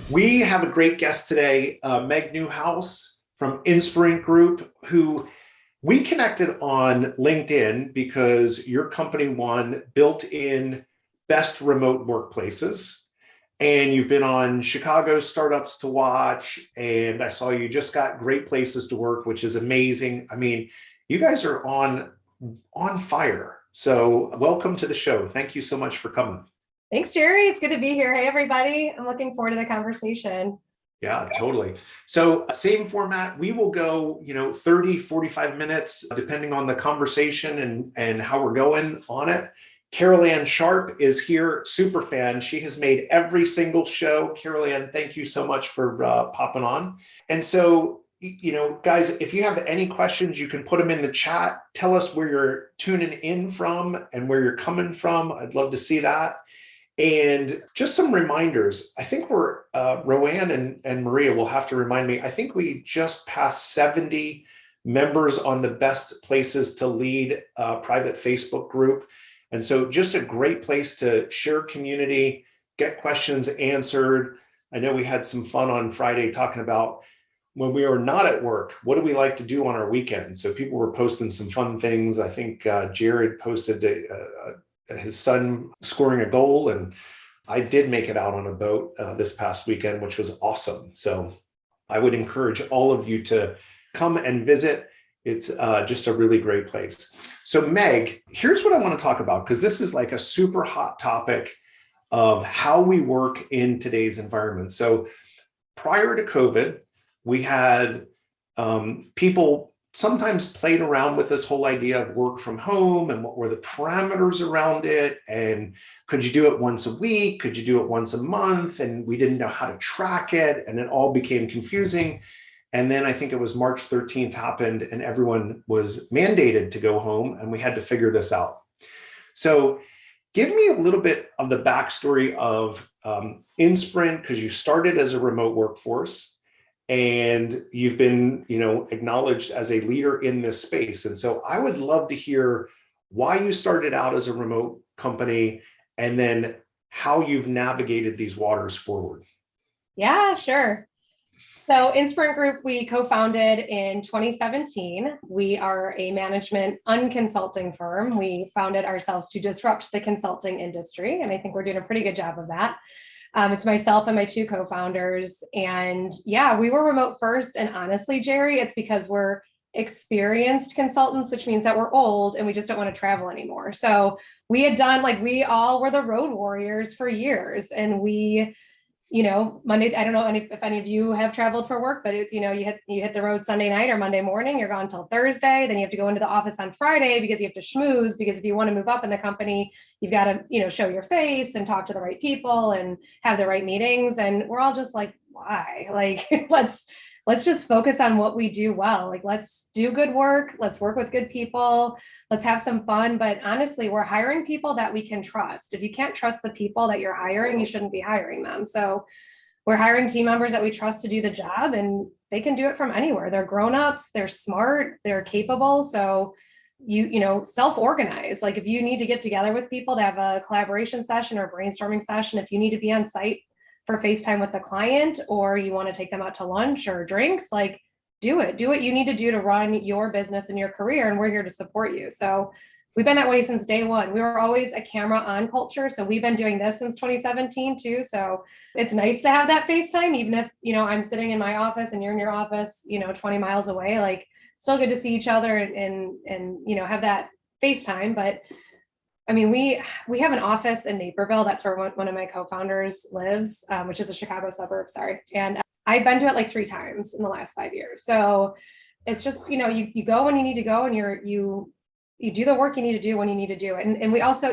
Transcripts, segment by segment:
We have a great guest today, Meighan Newhouse from Inspirant Group, who we connected on LinkedIn because your company won built-in best remote workplaces. And you've been on Chicago Startups to Watch. And I saw you just got Great Places to Work, which is amazing. I mean, you guys are on fire. So welcome to the show. Thank you so much for coming. Thanks, Jerry. It's good to be here. Hey, everybody. I'm looking forward to the conversation. Yeah, totally. So same format, we will go, 30, 45 minutes, depending on the conversation and how we're going on it. Carol Ann Sharp is here, super fan. She has made every single show. Carol Ann, thank you so much for popping on. And so, guys, if you have any questions, you can put them in the chat. Tell us where you're tuning in from and where you're coming from. I'd love to see that. And just some reminders. I think Roanne and Maria will have to remind me. I think we just passed 70 members on the best places to lead a private Facebook group. And so just a great place to share community, get questions answered. I know we had some fun on Friday talking about when we are not at work, what do we like to do on our weekend? So people were posting some fun things. I think Jared posted his son scoring a goal, and I did make it out on a boat this past weekend, which was awesome. So I would encourage all of you to come and visit. It's just a really great place. So Meg, here's what I want to talk about, because this is like a super hot topic of how we work in today's environment. So prior to COVID, we had people sometimes played around with this whole idea of work from home and what were the parameters around it. And could you do it once a week? Could you do it once a month? And we didn't know how to track it. And it all became confusing. And then I think it was March 13th happened and everyone was mandated to go home and we had to figure this out. So give me a little bit of the backstory of Inspirant, because you started as a remote workforce. And you've been, acknowledged as a leader in this space. And so I would love to hear why you started out as a remote company and then how you've navigated these waters forward. Yeah, sure. So Inspirant Group, we co-founded in 2017. We are a management unconsulting firm. We founded ourselves to disrupt the consulting industry. And I think we're doing a pretty good job of that. It's myself and my two co-founders. And yeah, we were remote first. And honestly, Jerry, it's because we're experienced consultants, which means that we're old and we just don't want to travel anymore. So we had done, we all were the road warriors for years. And we, Monday, I don't know if any of you have traveled for work, but it's, you hit the road Sunday night or Monday morning, you're gone till Thursday, then you have to go into the office on Friday because you have to schmooze, because if you want to move up in the company, you've got to, show your face and talk to the right people and have the right meetings. And we're all just like, why? Let's just focus on what we do well. Let's do good work. Let's work with good people. Let's have some fun. But honestly, we're hiring people that we can trust. If you can't trust the people that you're hiring, you shouldn't be hiring them. So we're hiring team members that we trust to do the job, and they can do it from anywhere. They're grown-ups, they're smart, they're capable. So you self-organize. If you need to get together with people to have a collaboration session or brainstorming session, if you need to be on site for FaceTime with the client, or you want to take them out to lunch or drinks, do what you need to do to run your business and your career. And we're here to support you. So we've been that way since day one. We were always a camera on culture. So we've been doing this since 2017 too. So it's nice to have that FaceTime, even if, I'm sitting in my office and you're in your office, 20 miles away, still good to see each other and have that FaceTime. But I mean, we have an office in Naperville. That's where one of my co-founders lives, which is a Chicago suburb. Sorry. And I've been to it 3 times in the last 5 years. So it's just, you go when you need to go, and you do the work you need to do when you need to do it. And we also,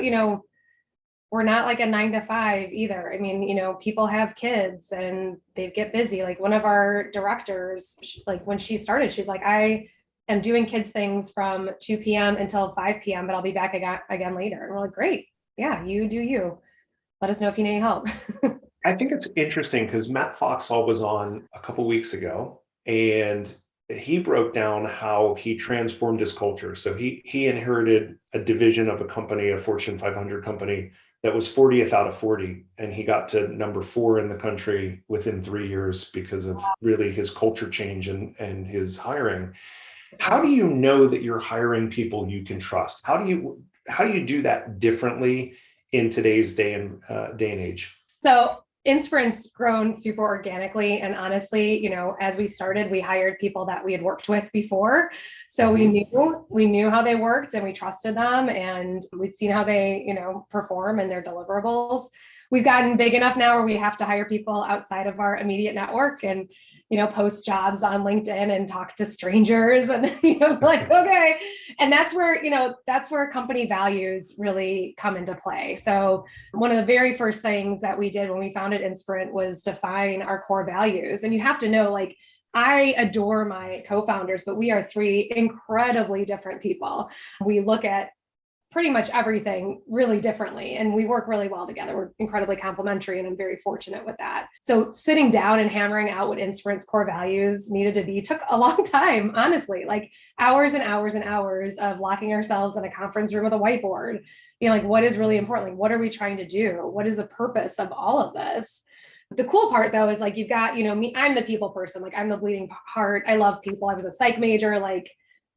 we're not a 9 to 5 either. I mean, people have kids and they get busy. One of our directors, when she started, she's like, I am doing kids things from 2 p.m. until 5 p.m., but I'll be back again later. And we're like, great. Yeah, you do you. Let us know if you need any help. I think it's interesting because Matt Foxall was on a couple weeks ago, and he broke down how he transformed his culture. So he inherited a division of a company, a Fortune 500 company that was 40th out of 40, and he got to number 4 in the country within 3 years because of really his culture change and his hiring. How do you know that you're hiring people you can trust? How do you do that differently in today's day and age? So Inspirant's grown super organically. And honestly, as we started, we hired people that we had worked with before. So we knew how they worked and we trusted them and we'd seen how they, perform and their deliverables. We've gotten big enough now where we have to hire people outside of our immediate network and, post jobs on LinkedIn and talk to strangers and, like, okay. And that's where company values really come into play. So one of the very first things that we did when we founded Inspirant was define our core values. And you have to know, like, I adore my co-founders, but we are 3 incredibly different people. We look at pretty much everything really differently. And we work really well together. We're incredibly complementary, and I'm very fortunate with that. So sitting down and hammering out what Inspirant's core values needed to be took a long time, honestly, like hours and hours and hours of locking ourselves in a conference room with a whiteboard. Like, what is really important? Like, what are we trying to do? What is the purpose of all of this? The cool part, though, is like, you've got, me, I'm the people person. Like, I'm the bleeding heart. I love people. I was a psych major. Like,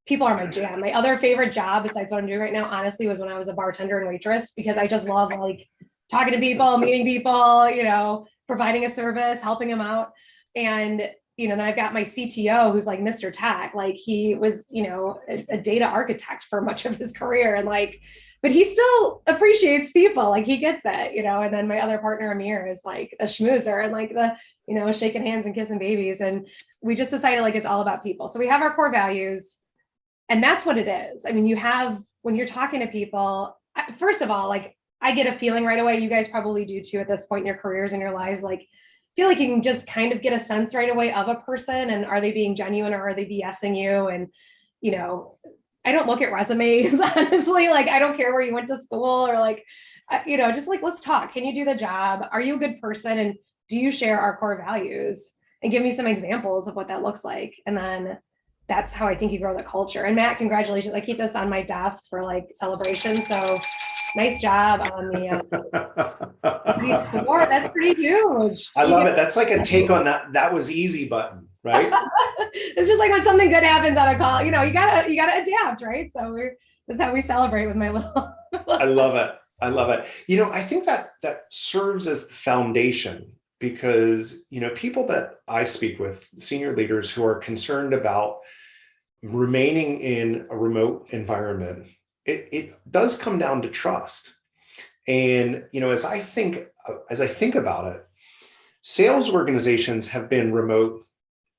people are my jam. My other favorite job besides what I'm doing right now, honestly, was when I was a bartender and waitress, because I just love like talking to people, meeting people, providing a service, helping them out. And, then I've got my CTO who's like Mr. Tech. Like, he was, a data architect for much of his career. And like, but he still appreciates people. Like, he gets it, and then my other partner, Amir, is like a schmoozer and like the, shaking hands and kissing babies. And we just decided like, it's all about people. So we have our core values. And that's what it is. I mean, when you're talking to people, first of all, like, I get a feeling right away, you guys probably do too at this point in your careers and your lives, like, feel like you can just kind of get a sense right away of a person, and are they being genuine or are they BSing you? And, I don't look at resumes, honestly. Like, I don't care where you went to school or like, just like, let's talk. Can you do the job? Are you a good person? And do you share our core values? And give me some examples of what that looks like. And then that's how I think you grow the culture. And Matt, congratulations. I keep this on my desk for like celebration. So nice job on the award. That's pretty huge. I love it. That's like a take on that was easy button, right? It's just like when something good happens on a call, you gotta adapt, right? So this is how we celebrate with my little. I love it. I love it. I think that serves as the foundation, because, people that I speak with, senior leaders who are concerned about remaining in a remote environment, it does come down to trust. And, as I think about it, sales organizations have been remote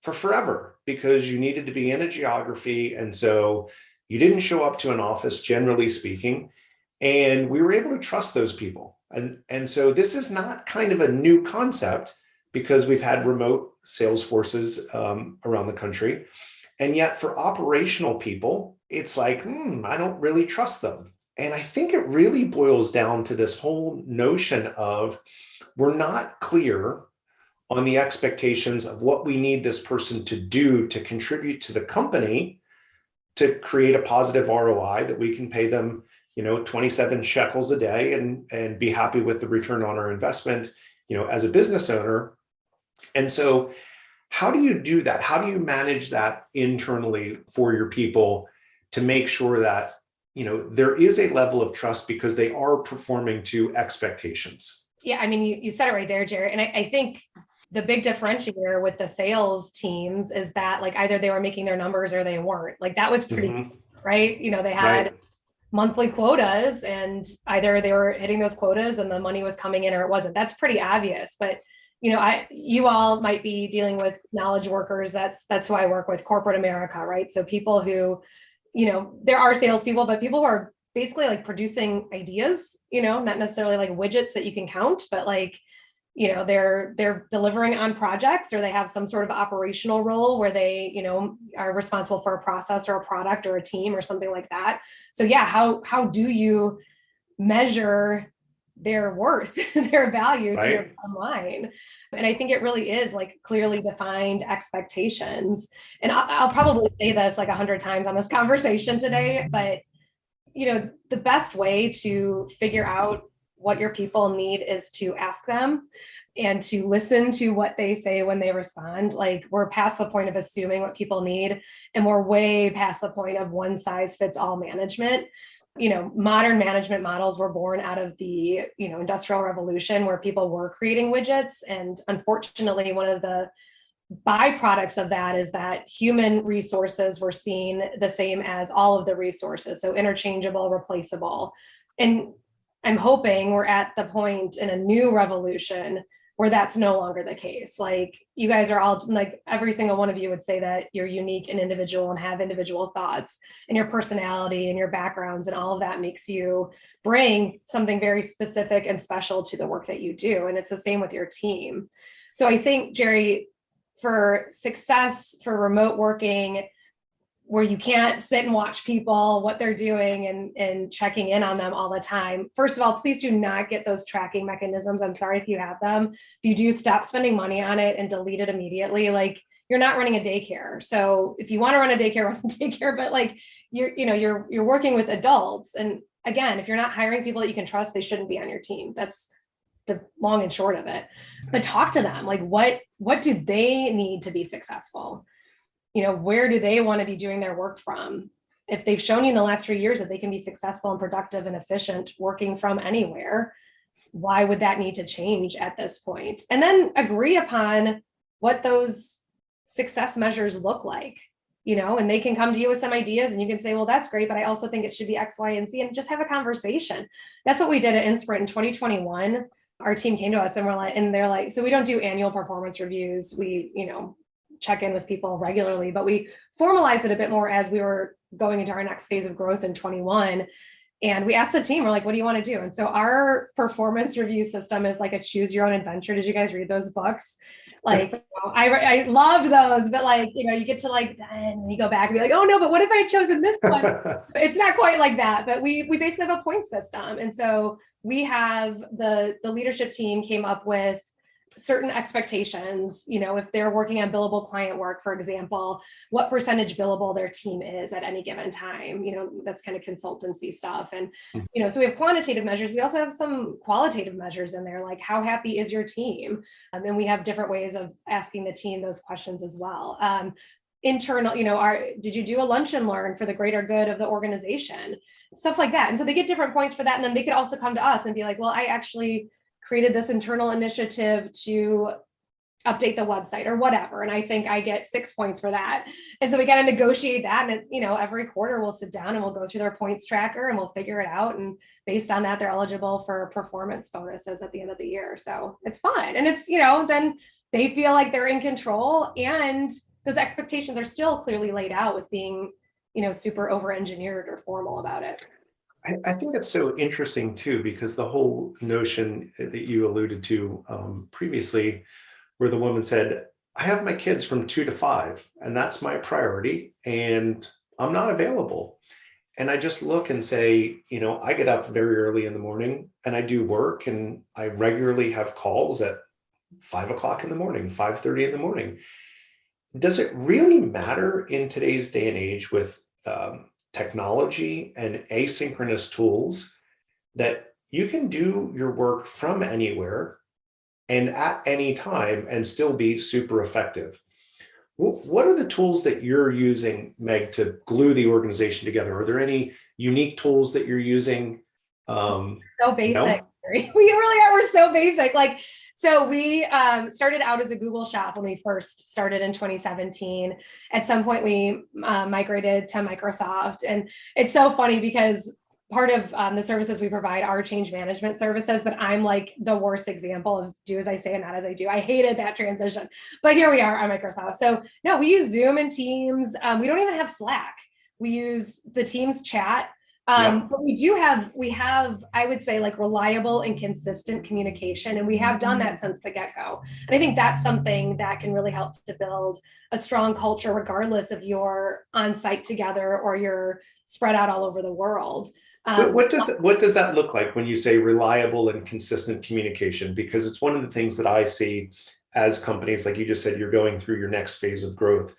for forever because you needed to be in a geography. And so you didn't show up to an office, generally speaking, and we were able to trust those people. And so this is not kind of a new concept, because we've had remote sales forces around the country. And yet for operational people, it's like, I don't really trust them. And I think it really boils down to this whole notion of, we're not clear on the expectations of what we need this person to do to contribute to the company to create a positive ROI that we can pay them 27 shekels a day and be happy with the return on our investment, as a business owner. And so how do you do that? How do you manage that internally for your people to make sure that, there is a level of trust because they are performing to expectations? Yeah. I mean, you said it right there, Jared. And I think the big differentiator with the sales teams is that like either they were making their numbers or they weren't. Like, that was pretty, right? They had monthly quotas, and either they were hitting those quotas and the money was coming in or it wasn't. That's pretty obvious. But you all might be dealing with knowledge workers. That's who I work with, corporate America, right? So people who, there are salespeople, but people who are basically like producing ideas, not necessarily like widgets that you can count, but like, they're delivering on projects, or they have some sort of operational role where they, are responsible for a process or a product or a team or something like that. So yeah, how do you measure their worth, their value to your Right. online. And I think it really is like clearly defined expectations. And I'll probably say this like 100 times on this conversation today, but the best way to figure out what your people need is to ask them and to listen to what they say when they respond. Like we're past the point of assuming what people need, and we're way past the point of one size fits all management. Modern management models were born out of the, industrial revolution where people were creating widgets. And unfortunately, one of the byproducts of that is that human resources were seen the same as all of the resources, so interchangeable, replaceable. And I'm hoping we're at the point in a new revolution where that's no longer the case. Like you guys are all, like every single one of you would say that you're unique and individual and have individual thoughts, and your personality and your backgrounds and all of that makes you bring something very specific and special to the work that you do. And it's the same with your team. So I think, Jerry, for success, for remote working, where you can't sit and watch people, what they're doing and checking in on them all the time. First of all, please do not get those tracking mechanisms. I'm sorry if you have them. If you do, stop spending money on it and delete it immediately. Like you're not running a daycare. So if you want to run a daycare, run a daycare, but like you're working with adults. And again, if you're not hiring people that you can trust, they shouldn't be on your team. That's the long and short of it. But talk to them. Like what do they need to be successful? Where do they want to be doing their work from? If they've shown you in the last 3 years that they can be successful and productive and efficient working from anywhere, why would that need to change at this point? And then agree upon what those success measures look like, and they can come to you with some ideas and you can say, well, that's great, but I also think it should be X, Y, and Z, and just have a conversation. That's what we did at Inspirant in 2021. Our team came to us and they're like, so we don't do annual performance reviews. We, check in with people regularly, but we formalized it a bit more as we were going into our next phase of growth in 21. And we asked the team, we're like, what do you want to do? And so our performance review system is like a choose your own adventure. Did you guys read those books? Like, I loved those, but like, you get to like, then you go back and be like, oh no, but what if I had chosen this one? It's not quite like that, but we basically have a point system. And so we have the leadership team came up with certain expectations, if they're working on billable client work, for example, what percentage billable their team is at any given time, that's kind of consultancy stuff. And, so we have quantitative measures. We also have some qualitative measures in there, like how happy is your team? And we have different ways of asking the team those questions as well. Internal, did you do a lunch and learn for the greater good of the organization? Stuff like that. And so they get different points for that. And then they could also come to us and be like, well, I actually created this internal initiative to update the website or whatever. And I think I get 6 points for that. And so we got to negotiate that. And, every quarter we'll sit down and we'll go through their points tracker and we'll figure it out. And based on that, they're eligible for performance bonuses at the end of the year. So it's fun. And it's, then they feel like they're in control, and those expectations are still clearly laid out with being, super over-engineered or formal about it. I think it's so interesting too, because the whole notion that you alluded to previously, where the woman said, I have my kids from 2 to 5, and that's my priority, and I'm not available. And I just look and say, I get up very early in the morning and I do work, and I regularly have calls at 5 o'clock in the morning, 5:30 in the morning. Does it really matter in today's day and age with technology and asynchronous tools that you can do your work from anywhere and at any time and still be super effective? What are the tools that you're using, Meg, to glue the organization together? Are there any unique tools that you're using? So basic. We really are. We're so basic. So we started out as a Google shop when we first started in 2017. At some point, we migrated to Microsoft. And it's so funny because part of the services we provide are change management services, but I'm like the worst example of do as I say and not as I do. I hated that transition, but here we are on Microsoft. So no, we use Zoom and Teams. We don't even have Slack. We use the Teams chat. But we have, I would say, like reliable and consistent communication. And we have done that since the get-go. And I think that's something that can really help to build a strong culture, regardless if you're on site together or you're spread out all over the world. What does that look like when you say reliable and consistent communication? Because it's one of the things that I see as companies, like you just said, you're going through your next phase of growth.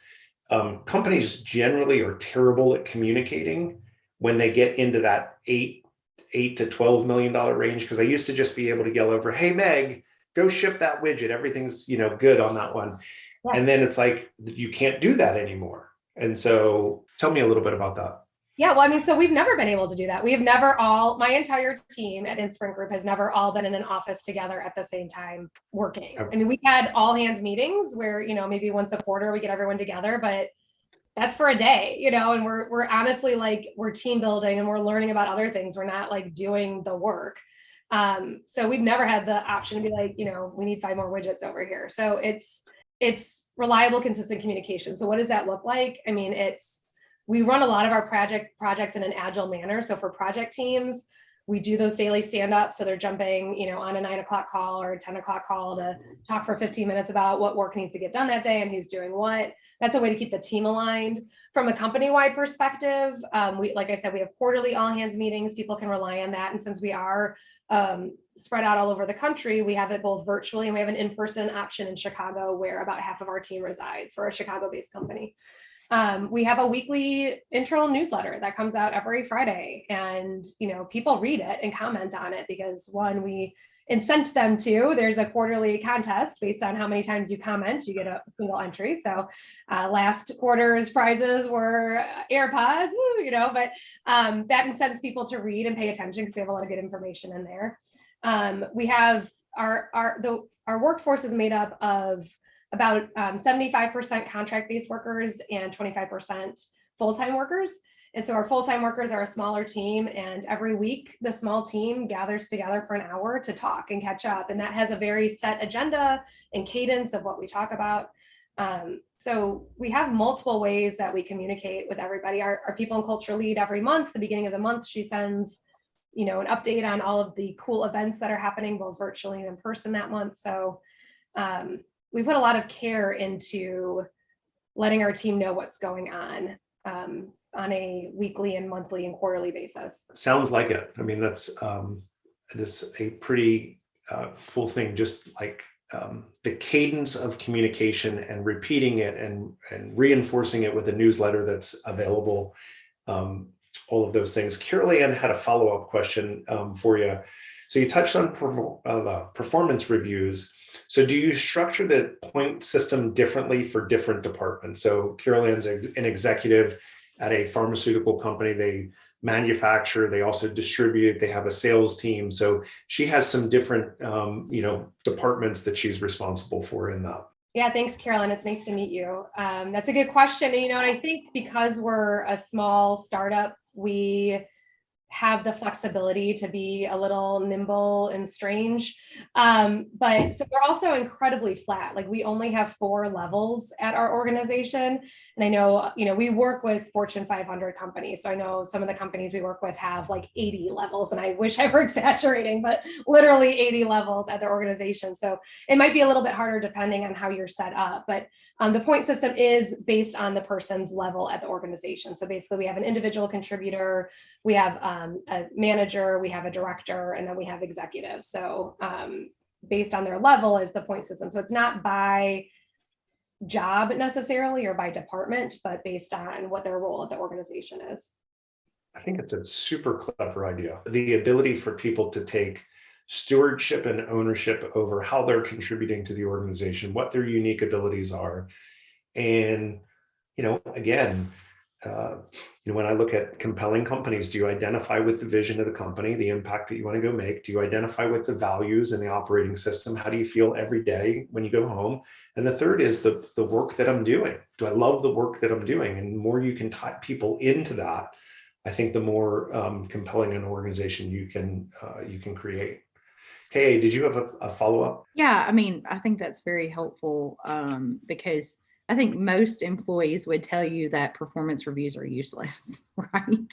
Companies generally are terrible at communicating when they get into that eight to $12 million range. Because I used to just be able to yell over, "Hey Meg, go ship that widget. Everything's good on that one." Yeah. And then it's like you can't do that anymore. And so, tell me a little bit about that. Yeah, well, I mean, so we've never been able to do that. We have never my entire team at Inspirant Group has never all been in an office together at the same time working. I mean, we've had all hands meetings where, maybe once a quarter we get everyone together, but that's for a day, and we're honestly like, we're team building and we're learning about other things. We're not like doing the work. So we've never had the option to be like, we need 5 more widgets over here. So it's reliable, consistent communication. So what does that look like? I mean, we run a lot of our projects in an agile manner. So for project teams, we do those daily stand-ups. So they're jumping, on a 9 o'clock call or a 10 o'clock call to talk for 15 minutes about what work needs to get done that day and who's doing what. That's a way to keep the team aligned. From a company-wide perspective, like I said, we have quarterly all-hands meetings. People can rely on that. And since we are spread out all over the country, we have it both virtually and we have an in-person option in Chicago where about half of our team resides for a Chicago-based company. We have a weekly internal newsletter that comes out every Friday, and people read it and comment on it because one, we incent them to. There's a quarterly contest based on how many times you comment, you get a single entry. So last quarter's prizes were AirPods, but that incents people to read and pay attention because we have a lot of good information in there. We have our workforce is made up of about 75% contract-based workers and 25% full-time workers. And so our full-time workers are a smaller team, and every week the small team gathers together for an hour to talk and catch up. And that has a very set agenda and cadence of what we talk about. So we have multiple ways that we communicate with everybody. Our people and culture lead every month, the beginning of the month, she sends an update on all of the cool events that are happening both virtually and in person that month. So we put a lot of care into letting our team know what's going on a weekly and monthly and quarterly basis. Sounds like it. I mean, it is a pretty cool thing, just like the cadence of communication and repeating it and reinforcing it with a newsletter that's available. All of those things. Carol Ann had a follow-up question for you. So you touched on performance reviews. So do you structure the point system differently for different departments? So Carol Ann's an executive at a pharmaceutical company. They manufacture, they also distribute, they have a sales team. So she has some different, departments that she's responsible for in that. Yeah, thanks, Carolyn. It's nice to meet you. That's a good question. And, and I think because we're a small startup, we have the flexibility to be a little nimble and strange. But so we're also incredibly flat. Like we only have 4 levels at our organization. And I know, we work with Fortune 500 companies. So I know some of the companies we work with have like 80 levels, and I wish I were exaggerating, but literally 80 levels at their organization. So it might be a little bit harder depending on how you're set up, but the point system is based on the person's level at the organization. So basically we have an individual contributor, we have a manager, we have a director, and then we have executives. So based on their level is the point system. So it's not by job necessarily or by department, but based on what their role at the organization is. I think it's a super clever idea. The ability for people to take stewardship and ownership over how they're contributing to the organization, what their unique abilities are. And, again, when I look at compelling companies, do you identify with the vision of the company, the impact that you want to go make? Do you identify with the values and the operating system? How do you feel every day when you go home? And the third is the work that I'm doing. Do I love the work that I'm doing? And the more you can tie people into that, I think the more compelling an organization you can create. Kay, did you have a follow-up? Yeah, I mean, I think that's very helpful because I think most employees would tell you that performance reviews are useless, right?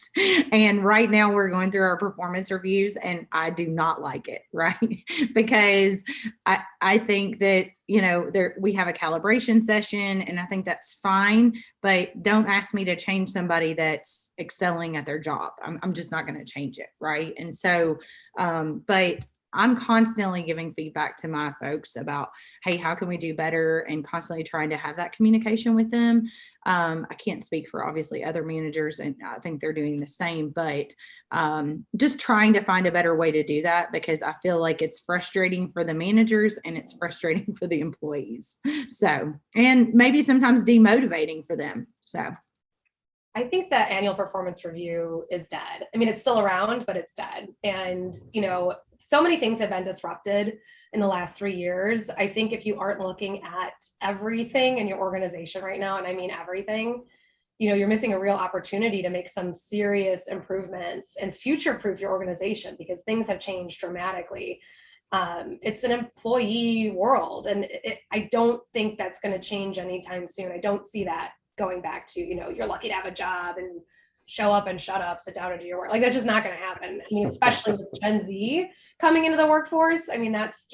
And right now we're going through our performance reviews and I do not like it, right? Because I think that, we have a calibration session and I think that's fine, but don't ask me to change somebody that's excelling at their job. I'm just not going to change it, right? And so, but I'm constantly giving feedback to my folks about, hey, how can we do better, and constantly trying to have that communication with them. I can't speak for obviously other managers, and I think they're doing the same, but just trying to find a better way to do that, because I feel like it's frustrating for the managers and it's frustrating for the employees. So, and maybe sometimes demotivating for them. So. I think that annual performance review is dead. I mean, it's still around, but it's dead. And, so many things have been disrupted in the last 3 years. I think if you aren't looking at everything in your organization right now, and I mean everything, you're missing a real opportunity to make some serious improvements and future-proof your organization, because things have changed dramatically. It's an employee world, and I don't think that's going to change anytime soon. I don't see that going back to, you're lucky to have a job and show up and shut up, sit down and do your work. Like, that's just not going to happen. I mean, especially with Gen Z coming into the workforce. I mean, that's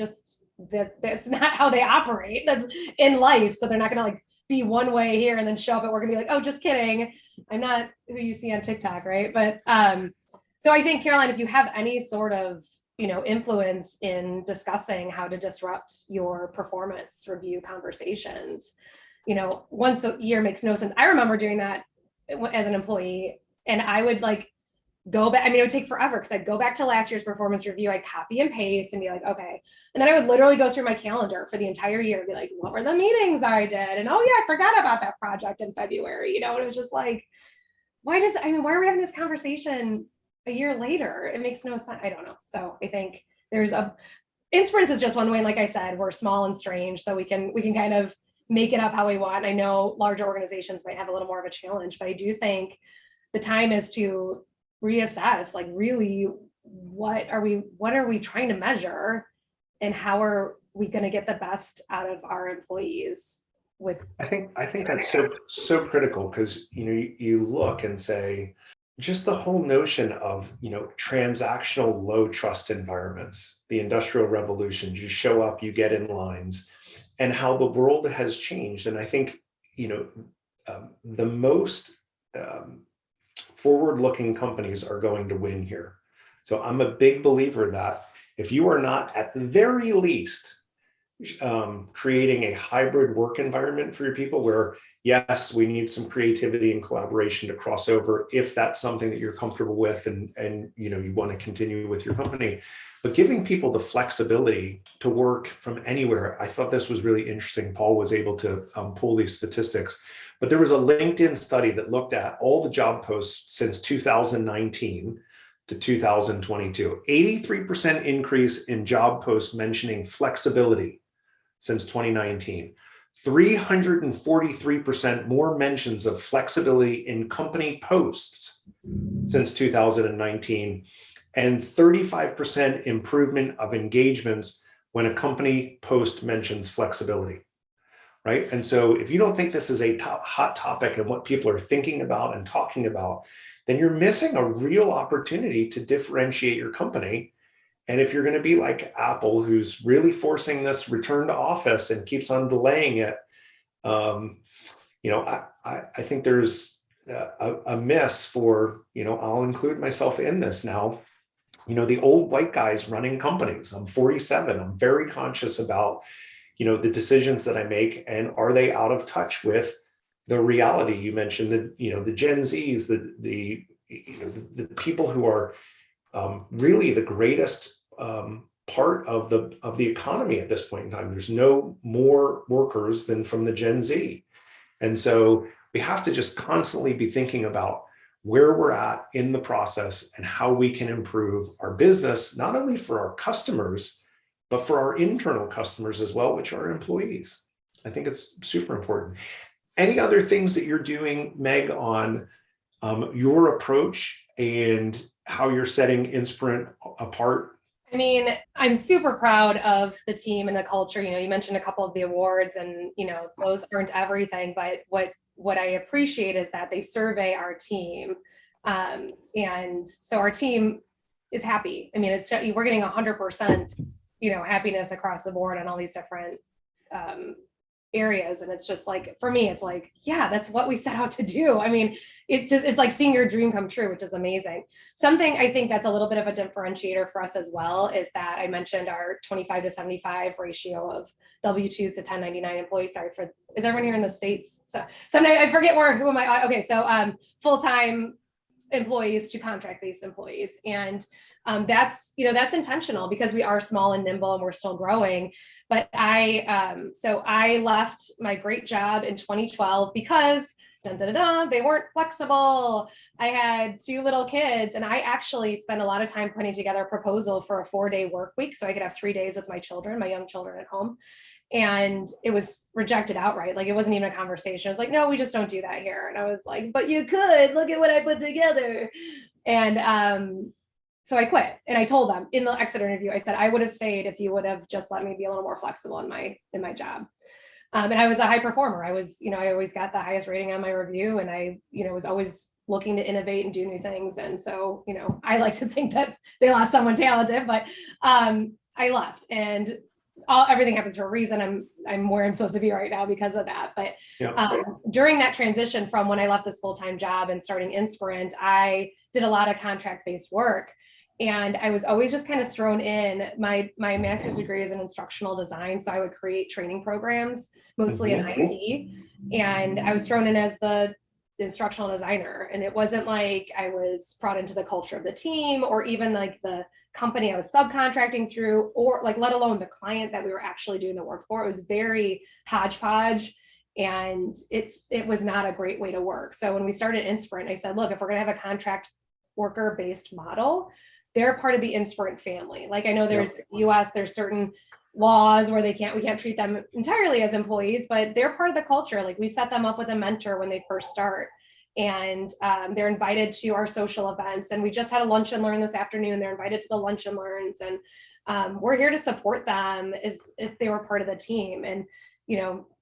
not how they operate. That's in life. So they're not going to be one way here and then show up at work and be like, oh, just kidding. I'm not who you see on TikTok. Right. But so I think, Caroline, if you have any sort of, influence in discussing how to disrupt your performance review conversations, once a year makes no sense. I remember doing that as an employee, and I would go back. I mean, it would take forever because I'd go back to last year's performance review. I'd copy and paste and be like, okay. And then I would literally go through my calendar for the entire year and be like, what were the meetings I did? And oh yeah, I forgot about that project in February, and it was just like, why are we having this conversation a year later? It makes no sense. I don't know. So I think Inspirant is just one way. And like I said, we're small and strange, so we can kind of make it up how we want. And I know larger organizations might have a little more of a challenge, but I do think the time is to reassess, really, what are we trying to measure, and how are we going to get the best out of our employees with. I think that's so critical, because you look and say, just the whole notion of transactional low trust environments, the industrial revolution, you show up, you get in lines, and how the world has changed. And I think, the most forward-looking companies are going to win here. So I'm a big believer that if you are not, at the very least, creating a hybrid work environment for your people where, yes, we need some creativity and collaboration to cross over if that's something that you're comfortable with and you want to continue with your company, but giving people the flexibility to work from anywhere. I thought this was really interesting. Paul was able to pull these statistics, but there was a LinkedIn study that looked at all the job posts since 2019 to 2022, 83% increase in job posts mentioning flexibility since 2019, 343% more mentions of flexibility in company posts since 2019, and 35% improvement of engagements when a company post mentions flexibility, right? And so if you don't think this is a hot topic and what people are thinking about and talking about, then you're missing a real opportunity to differentiate your company. And if you're going to be like Apple, who's really forcing this return to office and keeps on delaying it, I think there's a miss for, I'll include myself in this now, the old white guys running companies. I'm 47. I'm very conscious about, the decisions that I make, and are they out of touch with the reality? You mentioned that, the Gen Zs, the people who are really the greatest part of the economy at this point in time. There's no more workers than from the Gen Z. And so we have to just constantly be thinking about where we're at in the process and how we can improve our business, not only for our customers, but for our internal customers as well, which are our employees. I think it's super important. Any other things that you're doing, Meg, on your approach and how you're setting Inspirant apart? I mean, I'm super proud of the team and the culture. You mentioned a couple of the awards, and those aren't everything, but what I appreciate is that they survey our team. And so our team is happy. I mean, we're getting 100%, happiness across the board on all these different areas. And it's just like, for me, it's like, yeah, that's what we set out to do. I mean, it's like seeing your dream come true, which is amazing. Something I think that's a little bit of a differentiator for us as well is that I mentioned our 25 to 75 ratio of W-2s to 1099 employees. Sorry for, is everyone here in the States? So sometimes I forget who am I? Okay. So full-time employees to contract-based employees. And that's intentional because we are small and nimble and we're still growing. But I left my great job in 2012 because they weren't flexible. I had 2 little kids, and I actually spent a lot of time putting together a proposal for a 4-day work week so I could have 3 days with my young children at home. And it was rejected outright. Like, it wasn't even a conversation. I was like, no, we just don't do that here. And I was like, but you could, look at what I put together. And so I quit, and I told them in the exit interview, I said, I would have stayed if you would have just let me be a little more flexible in my job. And I was a high performer. I always got the highest rating on my review, and I, was always looking to innovate and do new things. And so, I like to think that they lost someone talented, but I left, and everything happens for a reason. I'm where I'm supposed to be right now because of that. But during that transition from when I left this full-time job and starting Inspirant, I did a lot of contract-based work. And I was always just kind of thrown in. My master's degree is in instructional design. So I would create training programs, mostly in IT. And I was thrown in as the instructional designer. And it wasn't like I was brought into the culture of the team or even like the company I was subcontracting through, or like, let alone the client that we were actually doing the work for. It was very hodgepodge. And it was not a great way to work. So when we started Inspirant, I said, look, if we're going to have a contract worker-based model, they're part of the Inspirant family. Like, I know there's US, there's certain laws where we can't treat them entirely as employees, but they're part of the culture. Like, we set them up with a mentor when they first start, and they're invited to our social events. And we just had a lunch and learn this afternoon. They're invited to the lunch and learns, and we're here to support them as if they were part of the team. And,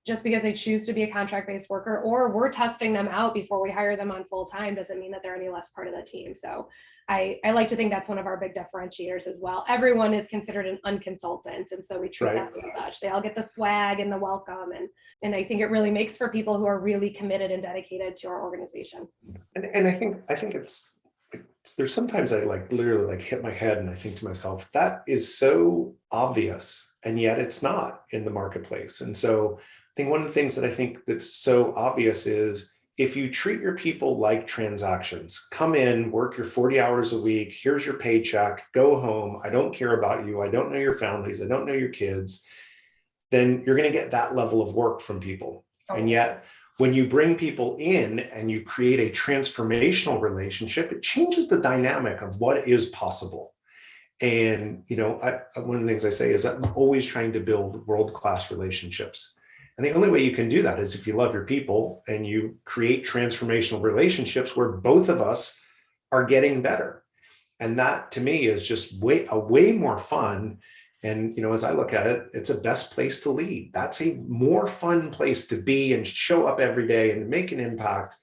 just because they choose to be a contract-based worker, or we're testing them out before we hire them on full-time, doesn't mean that they're any less part of the team. So I like to think that's one of our big differentiators as well. Everyone is considered an unconsultant, and so we treat them as such. They all get the swag and the welcome, and I think it really makes for people who are really committed and dedicated to our organization. And I think there's sometimes I literally hit my head and I think to myself, that is so obvious, and yet it's not in the marketplace. And so I think one of the things that I think that's so obvious is, if you treat your people like transactions, come in, work your 40 hours a week, here's your paycheck, go home, I don't care about you, I don't know your families, I don't know your kids, then you're going to get that level of work from people. And yet, when you bring people in and you create a transformational relationship, it changes the dynamic of what is possible. And, one of the things I say is that I'm always trying to build world-class relationships. And the only way you can do that is if you love your people and you create transformational relationships where both of us are getting better. And that, to me, is just way more fun. And, as I look at it, it's a best place to lead. That's a more fun place to be and show up every day and make an impact.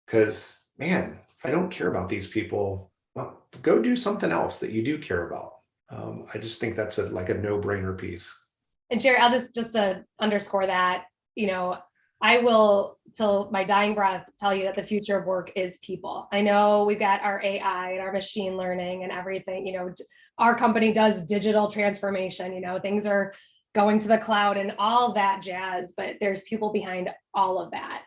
Because, man, if I don't care about these people, well, go do something else that you do care about. I just think that's a no-brainer piece. And Jerry, I'll just to underscore that, I will, till my dying breath, tell you that the future of work is people. I know we've got our AI and our machine learning and everything, our company does digital transformation, things are going to the cloud and all that jazz, but there's people behind all of that.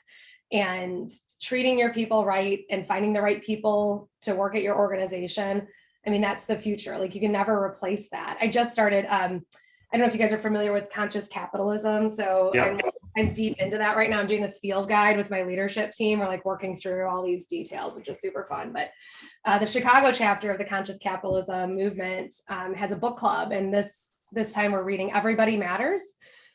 And treating your people right and finding the right people to work at your organization, I mean, that's the future. Like, you can never replace that. I just started, I don't know if you guys are familiar with conscious capitalism. So I'm deep into that right now. I'm doing this field guide with my leadership team. We're working through all these details, which is super fun. But the Chicago chapter of the conscious capitalism movement has a book club. And this time we're reading Everybody Matters.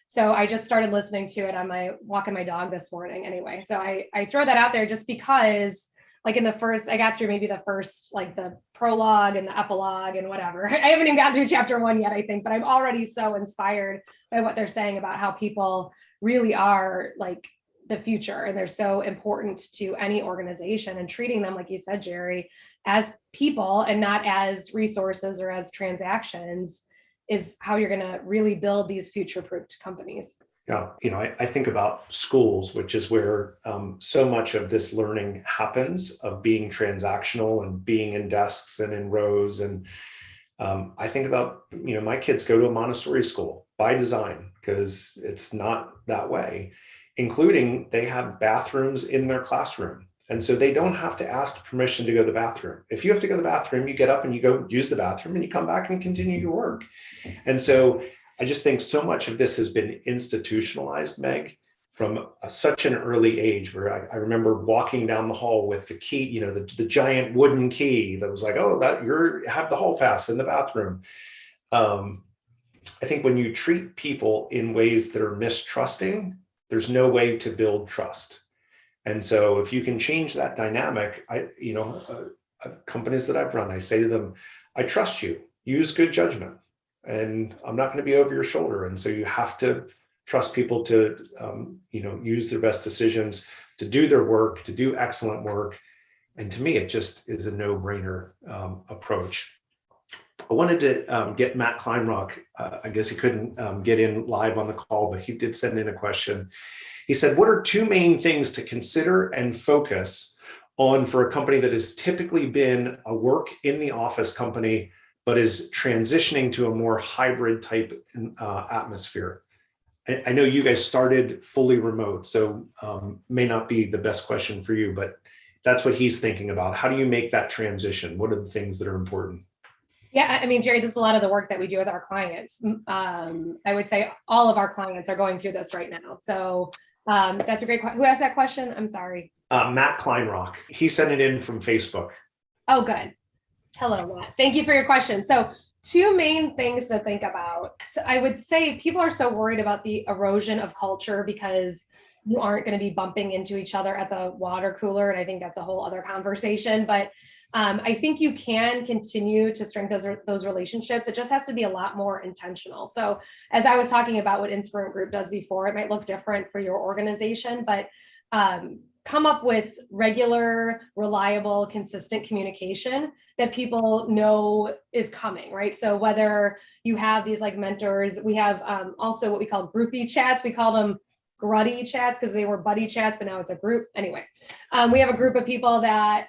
So I just started listening to it on my walking my dog this morning anyway. So I throw that out there just because like in the first, I got through maybe the first, like the prologue and the epilogue and whatever. I haven't even gotten to chapter 1 yet, I think, but I'm already so inspired by what they're saying about how people really are like the future, and they're so important to any organization, and treating them, like you said, Jerry, as people and not as resources or as transactions is how you're going to really build these future-proofed companies. Yeah, I think about schools, which is where so much of this learning happens, of being transactional and being in desks and in rows. And I think about, my kids go to a Montessori school by design because it's not that way, including they have bathrooms in their classroom. And so they don't have to ask permission to go to the bathroom. If you have to go to the bathroom, you get up and you go use the bathroom and you come back and continue your work. And so I just think so much of this has been institutionalized, Meg, from such an early age, where I remember walking down the hall with the key, the giant wooden key that was like, oh, that you have the hall pass in the bathroom. I think when you treat people in ways that are mistrusting, there's no way to build trust. And so if you can change that dynamic, companies that I've run, I say to them, I trust you, use good judgment, and I'm not going to be over your shoulder. And so you have to trust people to, use their best decisions, to do their work, to do excellent work. And to me, it just is a no-brainer approach. I wanted to get Matt Kleinrock. I guess he couldn't get in live on the call, but he did send in a question. He said, what are 2 main things to consider and focus on for a company that has typically been a work in the office company, but is transitioning to a more hybrid type atmosphere? I know you guys started fully remote, so may not be the best question for you, but that's what he's thinking about. How do you make that transition? What are the things that are important? Yeah, I mean, Jerry, this is a lot of the work that we do with our clients. I would say all of our clients are going through this right now. So that's a great question. Who asked that question? I'm sorry. Matt Kleinrock. He sent it in from Facebook. Oh, good. Hello, Matt. Thank you for your question. So 2 main things to think about. So I would say people are so worried about the erosion of culture because you aren't going to be bumping into each other at the water cooler. And I think that's a whole other conversation. But I think you can continue to strengthen those relationships. It just has to be a lot more intentional. So as I was talking about what Inspirant Group does before, it might look different for your organization, but come up with regular, reliable, consistent communication that people know is coming, right? So whether you have these like mentors, we have also what we call groupie chats. We call them gruddy chats because they were buddy chats, but now it's a group. Anyway, we have a group of people that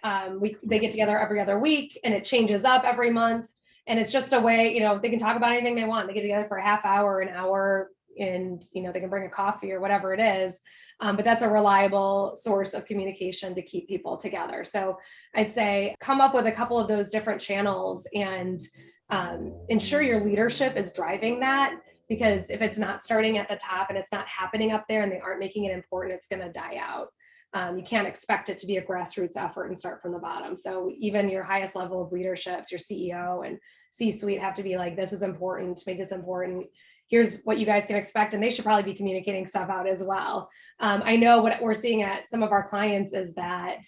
they get together every other week, and it changes up every month. And it's just a way, they can talk about anything they want. They get together for a half hour, an hour, and they can bring a coffee or whatever it is. But that's a reliable source of communication to keep people together. So I'd say come up with a couple of those different channels and ensure your leadership is driving that. Because if it's not starting at the top and it's not happening up there and they aren't making it important, it's going to die out. You can't expect it to be a grassroots effort and start from the bottom. So even your highest level of leaderships, your CEO and C-suite have to be like, this is important, make this important. Here's what you guys can expect. And they should probably be communicating stuff out as well. I know what we're seeing at some of our clients is that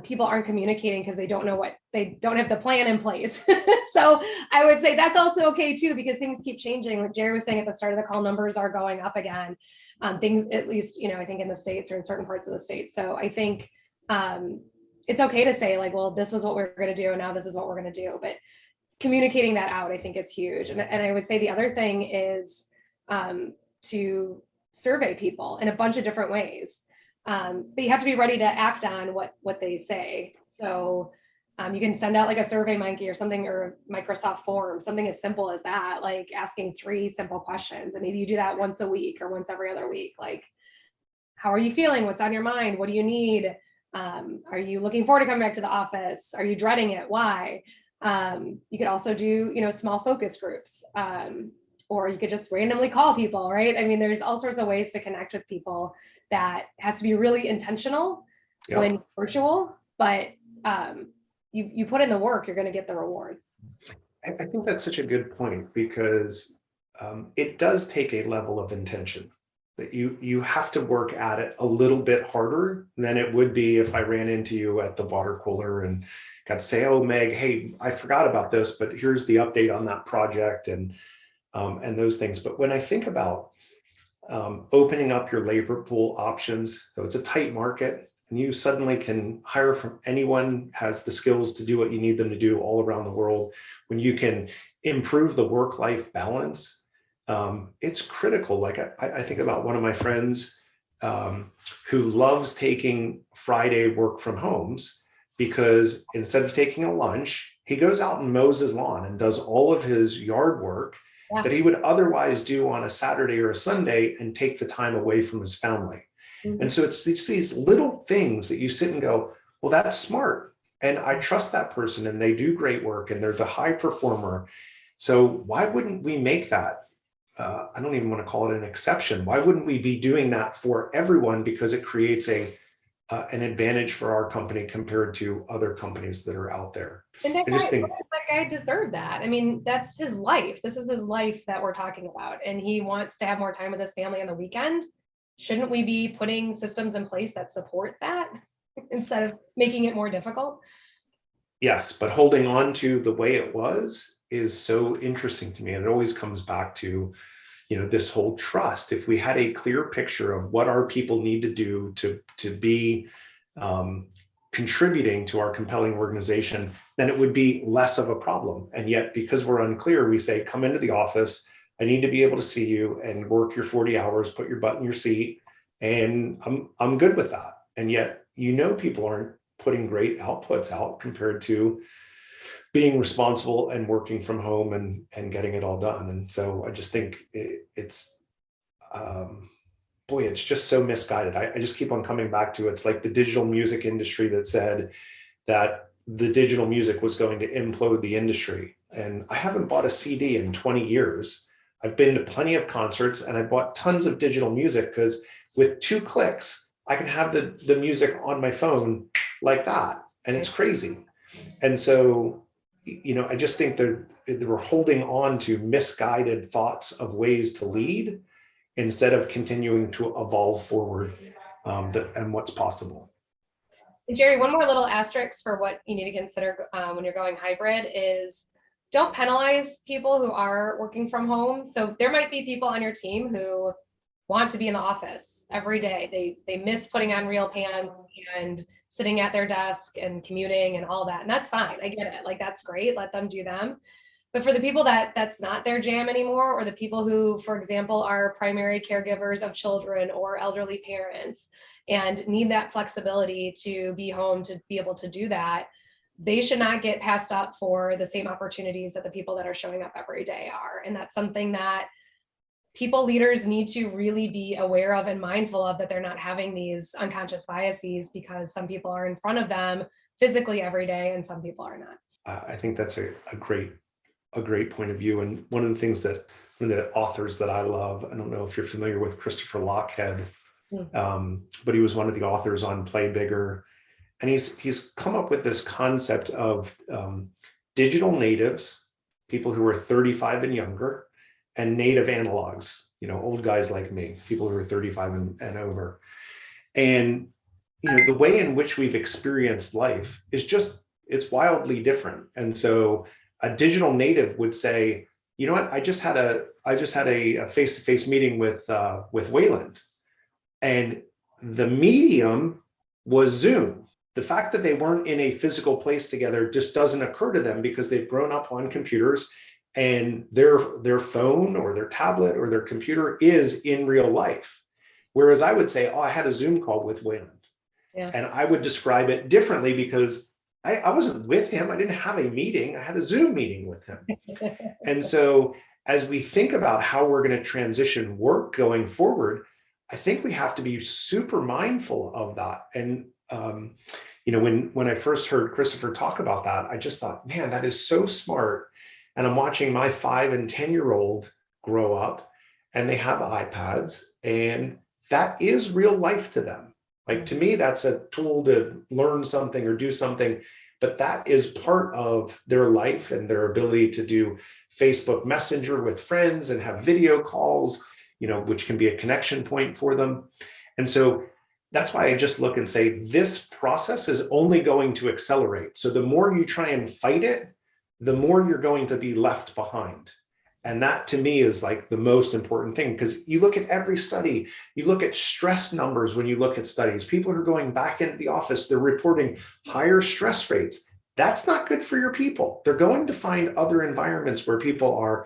people aren't communicating because they don't have the plan in place. So I would say that's also okay too, because things keep changing. Like Jerry was saying at the start of the call, numbers are going up again. Things, at least, I think in the States or in certain parts of the state. So I think it's okay to say like, well, this was what we're going to do. And now this is what we're going to do. But communicating that out, I think is huge. And I would say the other thing is to survey people in a bunch of different ways. But you have to be ready to act on what they say. So you can send out like a Survey Monkey or something, or Microsoft Forms, something as simple as that, like asking 3 simple questions. And maybe you do that once a week or once every other week. Like, how are you feeling? What's on your mind? What do you need? Are you looking forward to coming back to the office? Are you dreading it? Why? You could also do, small focus groups, or you could just randomly call people, right? I mean, there's all sorts of ways to connect with people that has to be really intentional when virtual, but you put in the work, you're going to get the rewards. I think that's such a good point, because it does take a level of intention. that you have to work at it a little bit harder than it would be if I ran into you at the water cooler and got to say, oh, Meg, hey, I forgot about this, but here's the update on that project and those things. But when I think about opening up your labor pool options, so it's a tight market and you suddenly can hire from anyone has the skills to do what you need them to do all around the world. When you can improve the work-life balance, it's critical. Like I think about one of my friends who loves taking Friday work from homes because instead of taking a lunch, he goes out and mows his lawn and does all of his yard work that he would otherwise do on a Saturday or a Sunday and take the time away from his family. Mm-hmm. And so it's these little things that you sit and go, well, that's smart. And I trust that person and they do great work and they're the high performer. So why wouldn't we make that? I don't even want to call it an exception. Why wouldn't we be doing that for everyone? Because it creates an advantage for our company compared to other companies that are out there. And that guy deserved that. I mean, that's his life. This is his life that we're talking about. And he wants to have more time with his family on the weekend. Shouldn't we be putting systems in place that support that instead of making it more difficult? Yes, but holding on to the way it was is so interesting to me. And it always comes back to, this whole trust. If we had a clear picture of what our people need to do to be contributing to our compelling organization, then it would be less of a problem. And yet, because we're unclear, we say, come into the office. I need to be able to see you and work your 40 hours, put your butt in your seat. And I'm good with that. And yet, people aren't putting great outputs out compared to being responsible and working from home and getting it all done. And so I just think it's just so misguided. I just keep on coming back to it's like the digital music industry that said that the digital music was going to implode the industry. And I haven't bought a CD in 20 years. I've been to plenty of concerts and I bought tons of digital music because with 2 clicks, I can have the music on my phone like that. And it's crazy. And so, I just think that we're holding on to misguided thoughts of ways to lead instead of continuing to evolve forward and what's possible. Jerry, one more little asterisk for what you need to consider when you're going hybrid is don't penalize people who are working from home. So there might be people on your team who want to be in the office every day. They miss putting on real pants and sitting at their desk and commuting and all that. And that's fine. I get it. Like, that's great. Let them do them. But for the people that's not their jam anymore, or the people who, for example, are primary caregivers of children or elderly parents and need that flexibility to be home to be able to do that, they should not get passed up for the same opportunities that the people that are showing up every day are. And that's something that people leaders need to really be aware of and mindful of, that they're not having these unconscious biases because some people are in front of them physically every day and some people are not. I think that's a great point of view. And one of the things that one of the authors that I love, I don't know if you're familiar with Christopher Lochhead, but he was one of the authors on Play Bigger. And he's come up with this concept of digital natives, people who are 35 and younger, and native analogs, old guys like me, people who are 35 and over. And, the way in which we've experienced life is it's wildly different. And so a digital native would say, you know what, I just had a face-to-face meeting with Wayland, and the medium was Zoom. The fact that they weren't in a physical place together just doesn't occur to them because they've grown up on computers and their phone or their tablet or their computer is in real life. Whereas I would say, oh, I had a Zoom call with Wayland. Yeah. And I would describe it differently because I wasn't with him. I didn't have a meeting. I had a Zoom meeting with him. And so as we think about how we're going to transition work going forward, I think we have to be super mindful of that. And, when I first heard Christopher talk about that, I just thought, man, that is so smart. And I'm watching my 5 and 10-year-old grow up and they have iPads and that is real life to them. Like, to me, that's a tool to learn something or do something, but that is part of their life and their ability to do Facebook Messenger with friends and have video calls. which can be a connection point for them. And so that's why I just look and say, this process is only going to accelerate. So the more you try and fight it, the more you're going to be left behind. And that to me is like the most important thing, because you look at every study, you look at stress numbers when you look at studies, people who are going back into the office, they're reporting higher stress rates. That's not good for your people. They're going to find other environments where people are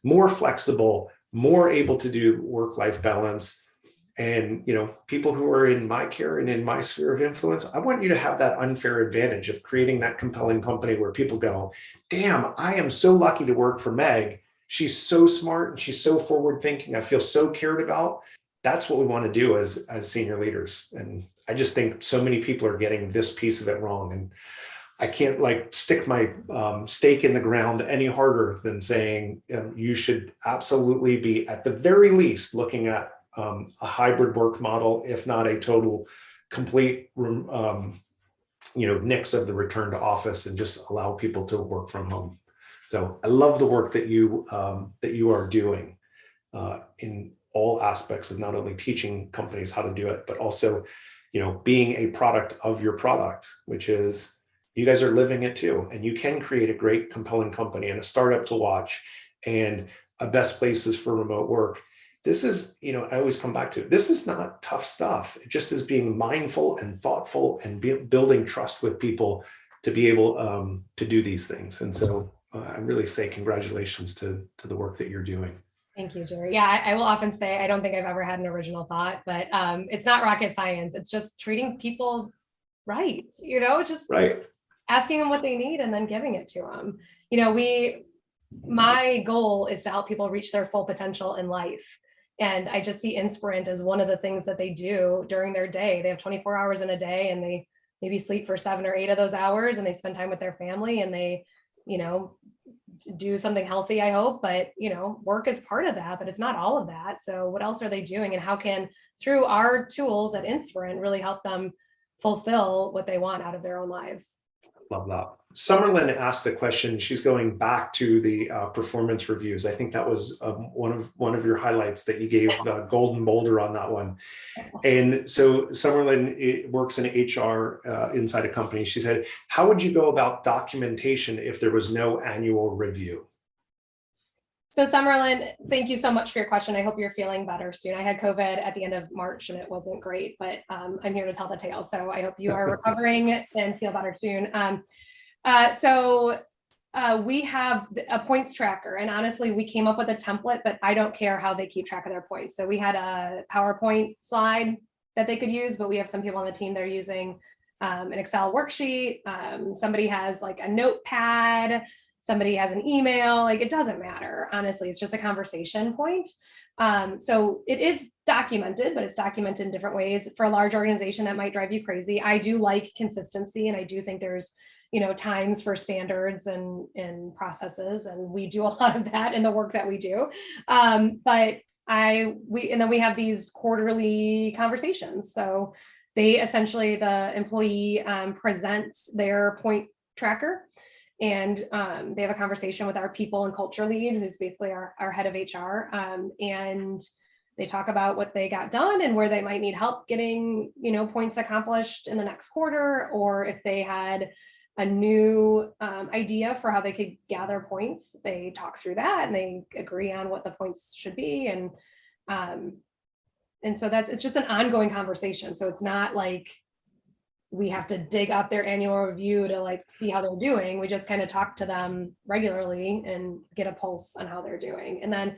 more flexible, more able to do work-life balance. And, people who are in my care and in my sphere of influence, I want you to have that unfair advantage of creating that compelling company where people go, damn, I am so lucky to work for Meg. She's so smart and she's so forward thinking. I feel so cared about. That's what we want to do as senior leaders. And I just think so many people are getting this piece of it wrong. And I can't stick my stake in the ground any harder than saying you should absolutely be at the very least looking at a hybrid work model, if not a total complete nix of the return to office, and just allow people to work from home. So I love the work that you are doing in all aspects of not only teaching companies how to do it, but also being a product of your product, which is you guys are living it too. And you can create a great, compelling company and a startup to watch and a best places for remote work. This is, I always come back to, this is not tough stuff. It just is being mindful and thoughtful and building trust with people to be able to do these things. And so I really say congratulations to the work that you're doing. Thank you, Jerry. Yeah, I will often say, I don't think I've ever had an original thought, but it's not rocket science. It's just treating people right. It's just right. Asking them what they need and then giving it to them. My goal is to help people reach their full potential in life. And I just see Inspirant as one of the things that they do during their day. They have 24 hours in a day and they maybe sleep for 7 or 8 of those hours and they spend time with their family and they, do something healthy, I hope, but work is part of that, but it's not all of that. So what else are they doing, and how can, through our tools at Inspirant, really help them fulfill what they want out of their own lives? Love that. Summerlin asked a question. She's going back to the performance reviews. I think that was one of your highlights that you gave the golden boulder on that one. And so Summerlin works in HR inside a company. She said, how would you go about documentation if there was no annual review? So Summerlin, thank you so much for your question. I hope you're feeling better soon. I had COVID at the end of March and it wasn't great, but I'm here to tell the tale. So I hope you are recovering and feel better soon. We have a points tracker, and honestly, we came up with a template, but I don't care how they keep track of their points. So we had a PowerPoint slide that they could use, but we have some people on the team that are using an Excel worksheet. Somebody has a notepad. Somebody has an email, it doesn't matter. Honestly, it's just a conversation point. So it is documented, but it's documented in different ways. For a large organization, that might drive you crazy. I do like consistency, and I do think there's, times for standards and processes, and we do a lot of that in the work that we do. And then we have these quarterly conversations. So they essentially, the employee presents their point tracker. And they have a conversation with our people and culture lead, who's basically our head of HR. And they talk about what they got done and where they might need help getting, points accomplished in the next quarter, or if they had a new idea for how they could gather points, they talk through that and they agree on what the points should be. And so it's just an ongoing conversation. So it's not like we have to dig up their annual review to see how they're doing. We just kind of talk to them regularly and get a pulse on how they're doing. And then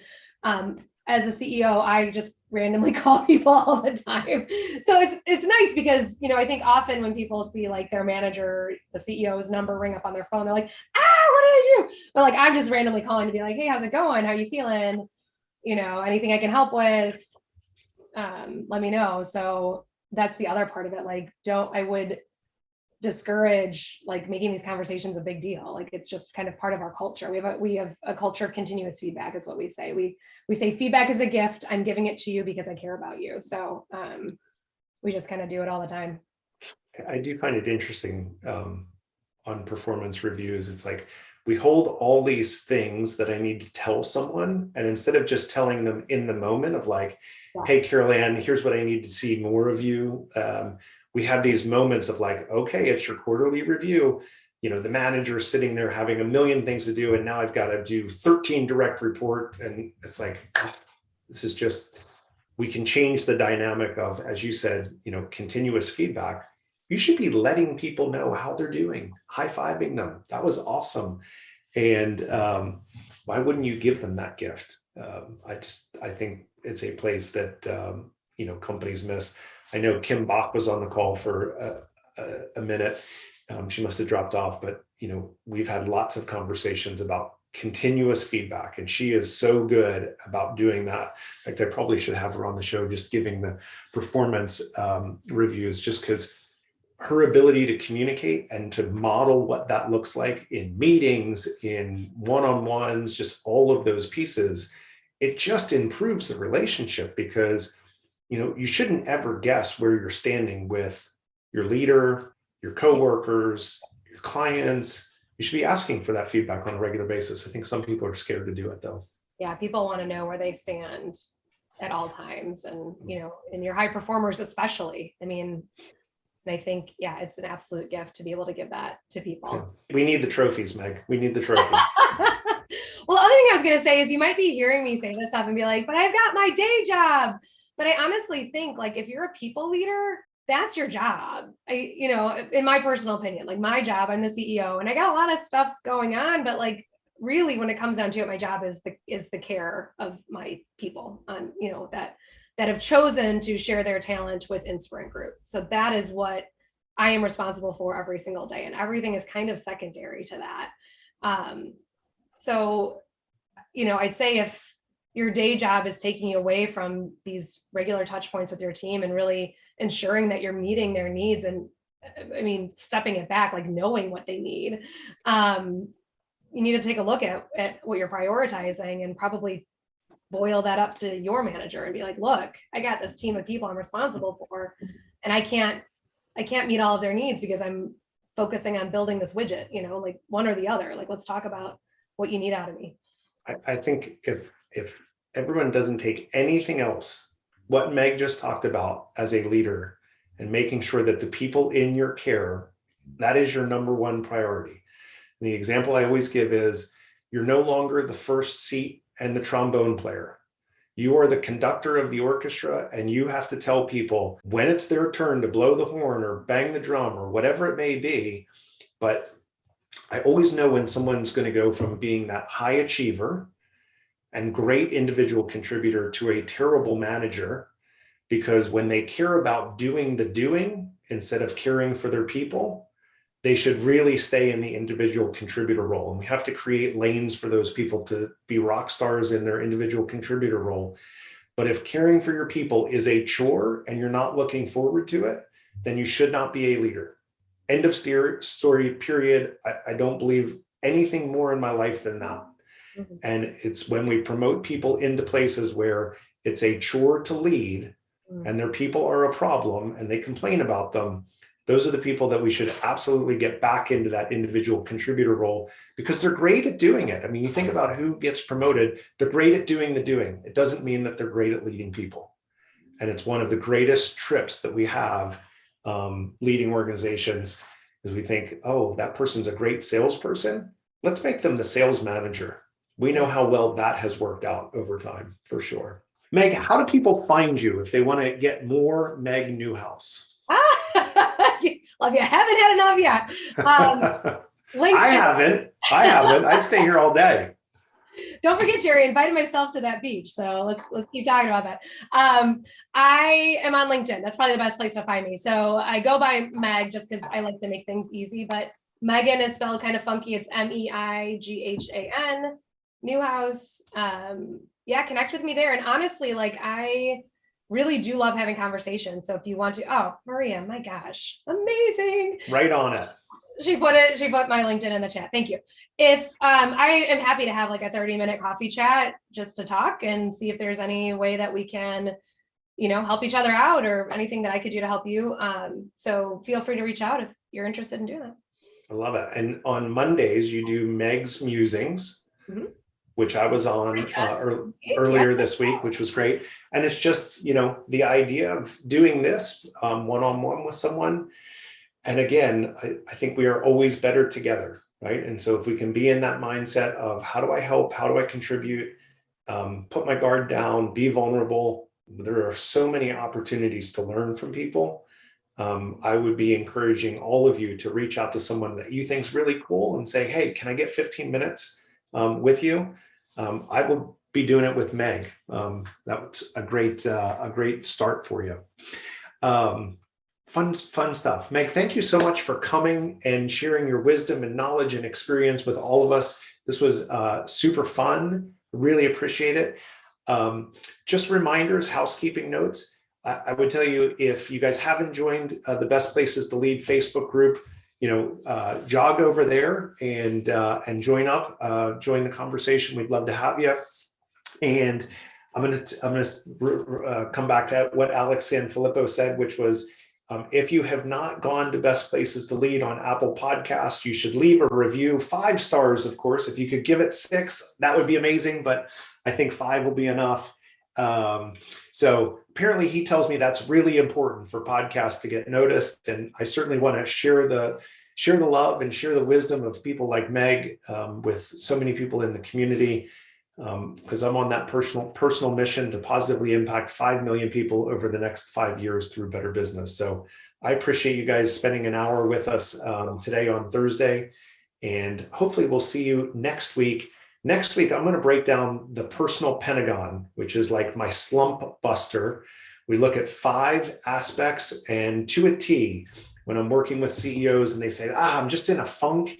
as a CEO, I just randomly call people all the time. So it's nice because, I think often when people see their manager, the CEO's number ring up on their phone, they're like, what did I do? But I'm just randomly calling to be like, hey, how's it going? How are you feeling? Anything I can help with, let me know. So that's the other part of it. I would discourage making these conversations a big deal. It's just kind of part of our culture. We have a culture of continuous feedback, is what we say. We say feedback is a gift. I'm giving it to you because I care about you. So we just kind of do it all the time. I do find it interesting on performance reviews. It's we hold all these things that I need to tell someone. And instead of just telling them in the moment of like, hey, Carol Ann, here's what I need to see more of you. We have these moments of like, okay, it's your quarterly review. You know, the manager is sitting there having a million things to do. And now I've got to do 13 direct report. And it's like, oh, this is just, we can change the dynamic of, as you said, you know, continuous feedback. You should be letting people know how they're doing, high-fiving them. That was awesome. And why wouldn't you give them that gift? I think it's a place that, you know, companies miss. I know Kim Bach was on the call for a minute. She must have dropped off, but, you know, we've had lots of conversations about continuous feedback, and she is so good about doing that. In fact, I probably should have her on the show, just giving the performance reviews, just because her ability to communicate and to model what that looks like in meetings, in one-on-ones, just all of those pieces, it just improves the relationship, because, you know, you shouldn't ever guess where you're standing with your leader, your coworkers, your clients. You should be asking for that feedback on a regular basis. I think some people are scared to do it though. Yeah, people want to know where they stand at all times, and, you know, and your high performers especially. I mean, I think, yeah, it's an absolute gift to be able to give that to people. Yeah. We need the trophies, Meg. We need the trophies. Well, the other thing I was going to say is, you might be hearing me say this stuff and be like, but I've got my day job. But I honestly think, like, if you're a people leader, that's your job. You know, in my personal opinion, like, my job, I'm the CEO and I got a lot of stuff going on, but like, really, when it comes down to it, my job is the care of my people, you know, that have chosen to share their talent with Inspirant Group. So that is what I am responsible for every single day. And everything is kind of secondary to that. So, you know, I'd say if your day job is taking you away from these regular touch points with your team and really ensuring that you're meeting their needs, and I mean, stepping it back, like knowing what they need, you need to take a look at what you're prioritizing, and probably boil that up to your manager and be like, look, I got this team of people I'm responsible for, and I can't meet all of their needs because I'm focusing on building this widget, you know, like one or the other. Like, let's talk about what you need out of me. I think if everyone doesn't take anything else, what Meg just talked about as a leader, and making sure that the people in your care, that is your number one priority. And the example I always give is, you're no longer the first seat and the trombone player. You are the conductor of the orchestra, and you have to tell people when it's their turn to blow the horn or bang the drum or whatever it may be. But I always know when someone's going to go from being that high achiever and great individual contributor to a terrible manager, because when they care about doing the doing instead of caring for their people, they should really stay in the individual contributor role. And we have to create lanes for those people to be rock stars in their individual contributor role. But if caring for your people is a chore and you're not looking forward to it, then you should not be a leader. End of story, period. I don't believe anything more in my life than that. Mm-hmm. And it's when we promote people into places where it's a chore to lead, and their people are a problem and they complain about them, those are the people that we should absolutely get back into that individual contributor role, because they're great at doing it. I mean, you think about who gets promoted, they're great at doing the doing. It doesn't mean that they're great at leading people. And it's one of the greatest trips that we have leading organizations, is we think, oh, that person's a great salesperson. Let's make them the sales manager. We know how well that has worked out over time, for sure. Meg, how do people find you if they want to get more Meighan Newhouse? Well, if you haven't had enough yet. I haven't. I'd stay here all day. Don't forget, Jerry, I invited myself to that beach. So let's keep talking about that. I am on LinkedIn. That's probably the best place to find me. So I go by Meg just because I like to make things easy, but Meighan is spelled kind of funky. It's MEIGHAN, Newhouse. Yeah, connect with me there. And honestly, like, I really do love having conversations. So if you want to, oh, Maria, my gosh, amazing. Right on it. She put my LinkedIn in the chat. Thank you. If I am happy to have like a 30-minute coffee chat just to talk and see if there's any way that we can, you know, help each other out, or anything that I could do to help you. So feel free to reach out if you're interested in doing that. I love it. And on Mondays, you do Meg's Musings, Mhm. which I was on earlier this week, which was great. And it's just, the idea of doing this one-on-one with someone. And again, I think we are always better together, right? And so if we can be in that mindset of how do I help? How do I contribute? Put my guard down, be vulnerable. There are so many opportunities to learn from people. I would be encouraging all of you to reach out to someone that you think is really cool and say, hey, can I get 15 minutes with you? I will be doing it with Meg. That's a great start for you. Fun stuff. Meg, thank you so much for coming and sharing your wisdom and knowledge and experience with all of us. This was super fun. Really appreciate it. Just reminders, housekeeping notes. I would tell you, if you guys haven't joined the Best Places to Lead Facebook group, jog over there and join the conversation. We'd love to have you. And I'm gonna come back to what Alex Sanfilippo said, which was, if you have not gone to Best Places to Lead on Apple Podcasts, you should leave a review. 5 stars, of course. If you could give it 6, that would be amazing, but I think 5 will be enough. So apparently he tells me that's really important for podcasts to get noticed. And I certainly want to share the love and share the wisdom of people like Meg with so many people in the community, because I'm on that personal mission to positively impact 5 million people over the next 5 years through better business. So I appreciate you guys spending an hour with us today on Thursday, and hopefully we'll see you next week. Next week, I'm going to break down the personal Pentagon, which is like my slump buster. We look at 5 aspects, and to a T, when I'm working with CEOs and they say, I'm just in a funk,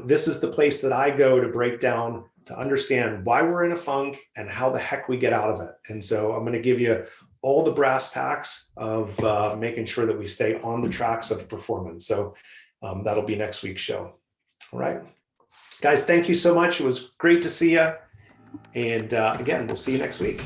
this is the place that I go to break down, to understand why we're in a funk and how the heck we get out of it. And so I'm going to give you all the brass tacks of making sure that we stay on the tracks of performance. So that'll be next week's show. All right. Guys, thank you so much. It was great to see you. And again, we'll see you next week.